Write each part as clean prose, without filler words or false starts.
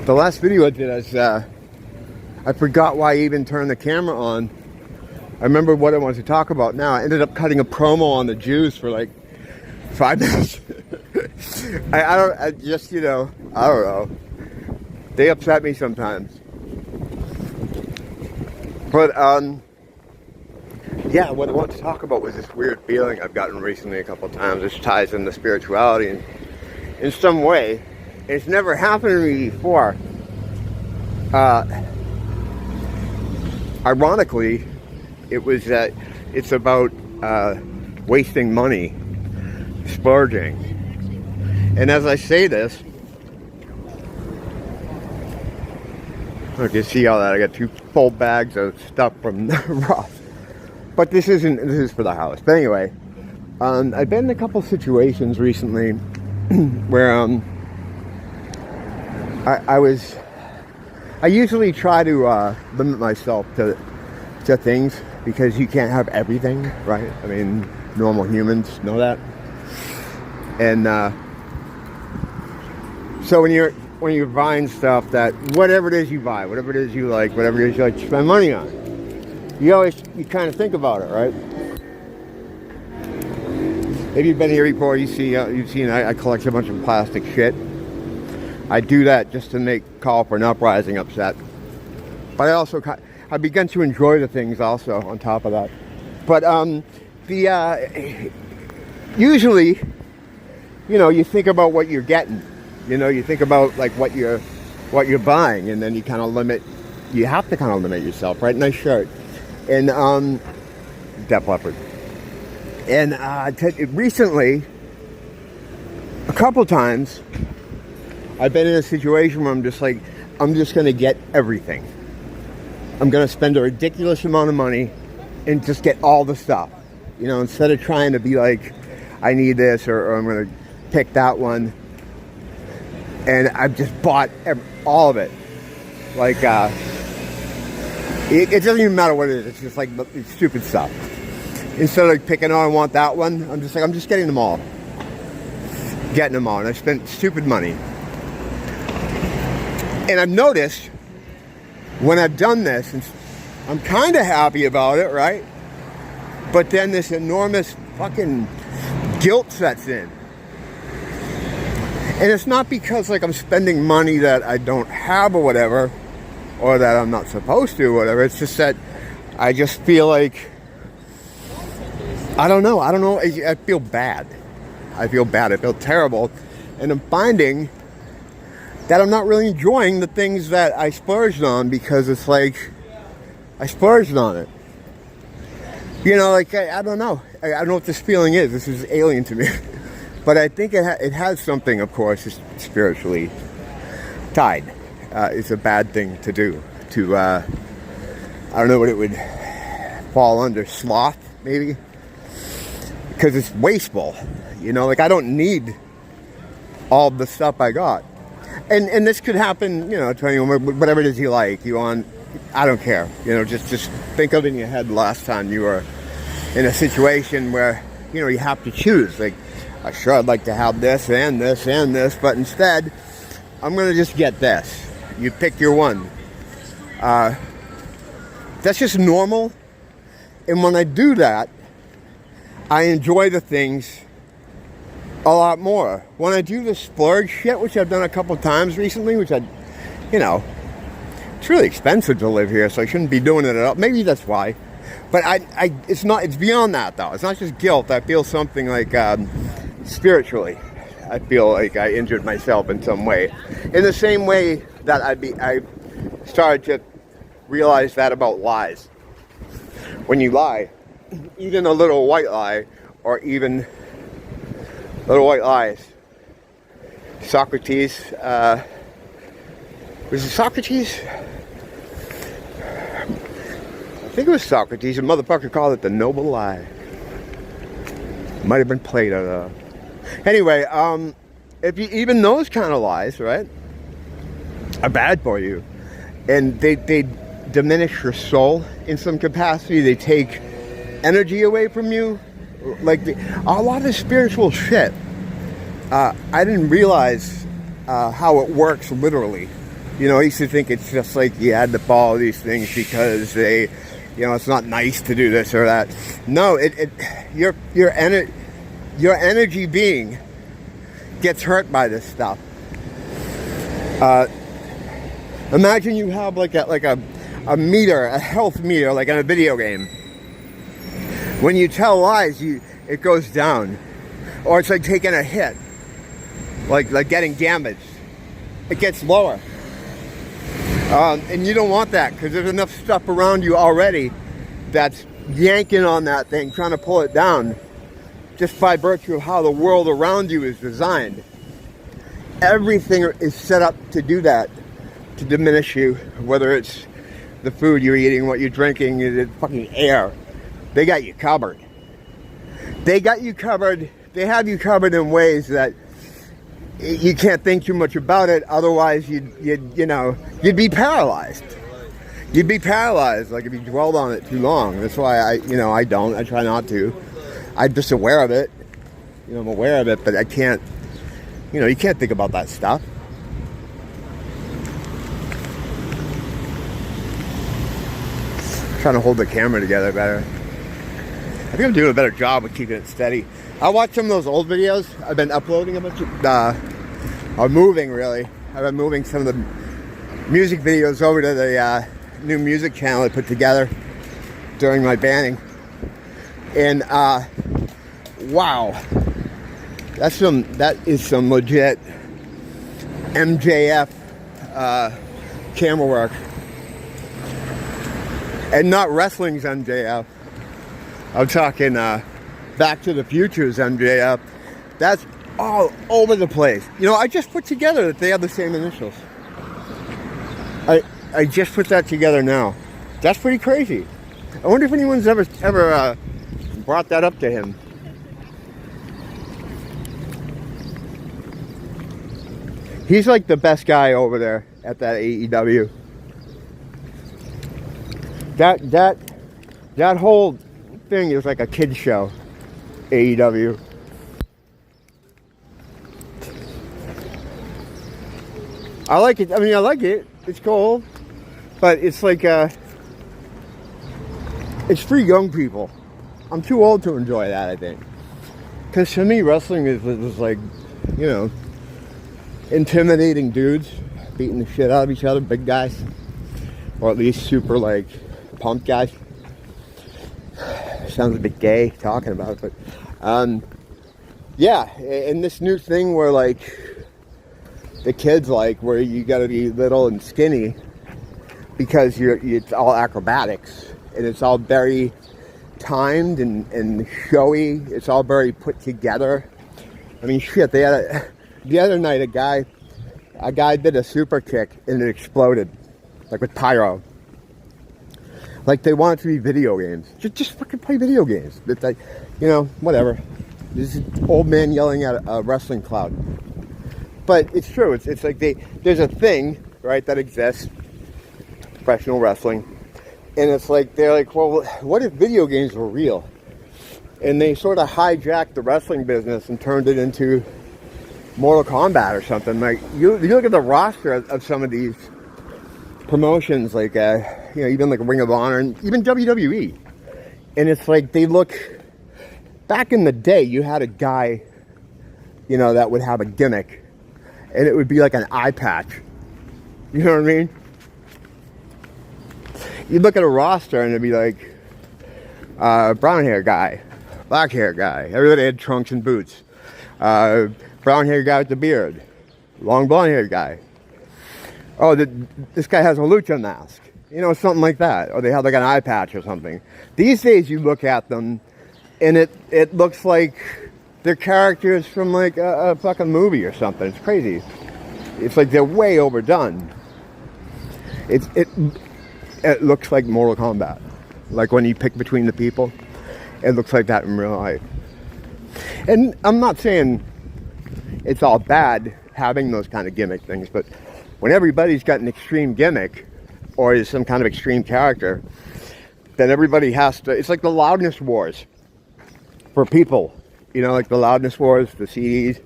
The last video I did, I forgot why I even turned the camera on. I remember what I wanted to talk about now. I ended up cutting a promo on the Jews for like 5 minutes. I don't know. They upset me sometimes. But, yeah, what I want to talk about was this weird feeling I've gotten recently a couple times. This ties into spirituality in some way. It's never happened to me before. Ironically, it's about wasting money, splurging. And as I say this, look, you see all that? I got 2 full bags of stuff from Ross. But this is for the house. But anyway, I've been in a couple situations recently where I usually try to limit myself to things because you can't have everything, right? I mean, normal humans know that. And so when you're buying stuff, that whatever it is you buy, whatever it is you like, whatever it is you like to spend money on, you kind of think about it, right? If you've been here before, you've seen I collect a bunch of plastic shit. I do that just to call for an uprising upset. But I begun to enjoy the things also on top of that. But usually, you think about what you're getting. You think about like what you're buying, and then you have to kind of limit yourself, right? Nice shirt. And Def Leppard. And recently, a couple times, I've been in a situation where I'm just going to get everything. I'm going to spend a ridiculous amount of money and just get all the stuff. Instead of trying to be like, I need this or I'm going to pick that one. And I've just bought all of it. Like, it doesn't even matter what it is. It's just like it's stupid stuff. Instead of like picking, I want that one. I'm just getting them all. Getting them all. And I spent stupid money. And I've noticed when I've done this, and I'm kind of happy about it, right? But then this enormous fucking guilt sets in. And it's not because like I'm spending money that I don't have or whatever, or that I'm not supposed to or whatever. It's just that I just feel like, I don't know. I feel bad. I feel terrible. And I'm finding that I'm not really enjoying the things that I splurged on because it's like, I splurged on it. I don't know. I don't know what this feeling is. This is alien to me. But I think it has something, of course, is spiritually tied. It's a bad thing to do. I don't know what it would fall under. Sloth, maybe? Because it's wasteful. I don't need all the stuff I got. And this could happen, to anyone, whatever it is you like. I don't care. Just think of it in your head the last time you were in a situation where, you have to choose. Like, I'd like to have this and this and this, but instead, I'm going to just get this. You pick your one. That's just normal. And when I do that, I enjoy the things a lot more. When I do the splurge shit, which I've done a couple times recently, which it's really expensive to live here, so I shouldn't be doing it at all. Maybe that's why. But it's beyond that though. It's not just guilt. I feel something like, spiritually, I feel like I injured myself in some way. In the same way that I started to realize that about lies. When you lie, even a little white lie, or even little white lies. Socrates, was it Socrates? I think it was Socrates. A motherfucker called it the noble lie. Might have been Plato, though. Anyway, if you, even those kind of lies, right, are bad for you. And they diminish your soul in some capacity. They take energy away from you. Like a lot of the spiritual shit. I didn't realize how it works literally. You know, I used to think it's just like you had to follow these things because they, you know, it's not nice to do this or that. No, your energy being gets hurt by this stuff. Imagine you have like a meter, a health meter, like in a video game. When you tell lies, it goes down, or it's like taking a hit, like getting damaged. It gets lower, and you don't want that because there's enough stuff around you already that's yanking on that thing, trying to pull it down, just by virtue of how the world around you is designed. Everything is set up to do that, to diminish you, whether it's the food you're eating, what you're drinking, the fucking air. They got you covered. They got you covered. They have you covered in ways that you can't think too much about it. Otherwise, you'd be paralyzed. You'd be paralyzed, like if you dwelled on it too long. That's why I don't. I try not to. I'm just aware of it. You know, I'm aware of it, but I can't. You know, you can't think about that stuff. I'm trying to hold the camera together better. I think I'm doing a better job of keeping it steady. I watched some of those old videos. I've been uploading a bunch of, or moving really. I've been moving some of the music videos over to the new music channel I put together during my banning. And wow, that is some legit MJF camera work, and not wrestling's MJF. I'm talking Back to the Future's MJF. That's all over the place. You know, I just put together that they have the same initials. I just put that together now. That's pretty crazy. I wonder if anyone's ever brought that up to him. He's like the best guy over there at that AEW. That whole thing is like a kid's show. AEW. I like it. I mean, I like it. It's cool, but it's like it's for young people. I'm too old to enjoy that, I think. Because to me, wrestling was like, you know, intimidating dudes beating the shit out of each other, big guys, or at least super like pumped guys. Sounds a bit gay talking about it, but yeah, and this new thing where like the kids like where you got to be little and skinny because it's all acrobatics and it's all very timed and showy. It's all very put together. I mean, shit. They had the other night a guy did a super kick and it exploded, like with pyro. Like they want it to be video games. Just fucking play video games. It's like, you know, whatever. This is an old man yelling at a wrestling cloud. But it's true. It's like there's a thing, right, that exists, professional wrestling, and it's like they're like, well, what if video games were real? And they sort of hijacked the wrestling business and turned it into Mortal Kombat or something. Like you look at the roster of some of these promotions, like you know, even like Ring of Honor and even WWE, and it's like they look. Back in the day, you had a guy, you know, that would have a gimmick, and it would be like an eye patch. You know what I mean? You'd look at a roster and it'd be like brown hair guy, black hair guy. Everybody had trunks and boots. Brown hair guy with the beard, long blonde hair guy. Oh, this guy has a lucha mask. You know, something like that. Or they have like an eye patch or something. These days you look at them and it looks like they're characters from like a fucking movie or something. It's crazy. It's like they're way overdone. It looks like Mortal Kombat. Like when you pick between the people, it looks like that in real life. And I'm not saying it's all bad having those kind of gimmick things, but when everybody's got an extreme gimmick or is some kind of extreme character, then everybody has to, it's like the loudness wars for people. You know, like the loudness wars, the CDs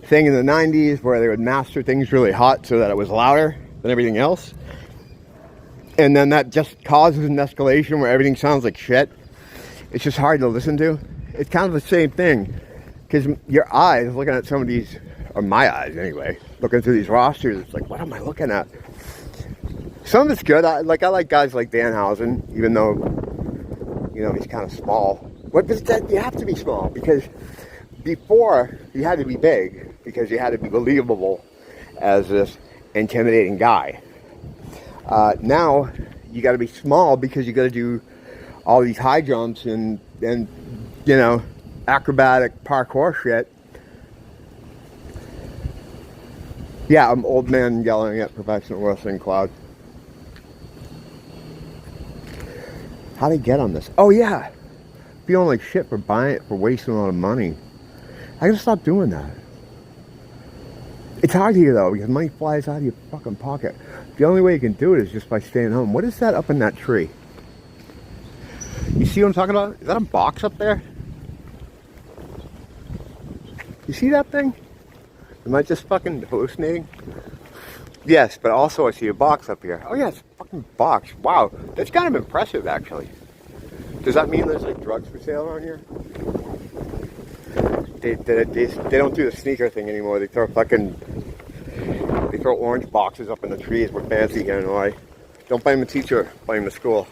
thing in the 90s where they would master things really hot so that it was louder. than everything else. And then that just causes an escalation where everything sounds like shit. It's just hard to listen to. It's kind of the same thing. Because your eyes, looking at some of these, or my eyes anyway, looking through these rosters, it's like, what am I looking at? Some of it's good. I like guys like Danhausen, even though, you know, he's kind of small. But you have to be small, because before you had to be big, because you had to be believable as this intimidating guy. Now you got to be small because you got to do all these high jumps and you know, acrobatic parkour shit. Yeah, I'm old man yelling at professional wrestling cloud. How'd I get on this? Oh yeah, feeling like shit for buying it, for wasting a lot of money. I gotta stop doing that. It's hard here though, because money flies out of your fucking pocket. The only way you can do it is just by staying home. What is that up in that tree? You see what I'm talking about? Is that a box up there? You see that thing? Am I just fucking hallucinating? Yes, but also I see a box up here. Oh yeah, it's a fucking box. Wow, that's kind of impressive actually. Does that mean there's like drugs for sale around here? They don't do the sneaker thing anymore. They throw orange boxes up in the trees. We're fancy here in Hawaii. Don't blame the teacher, blame the school.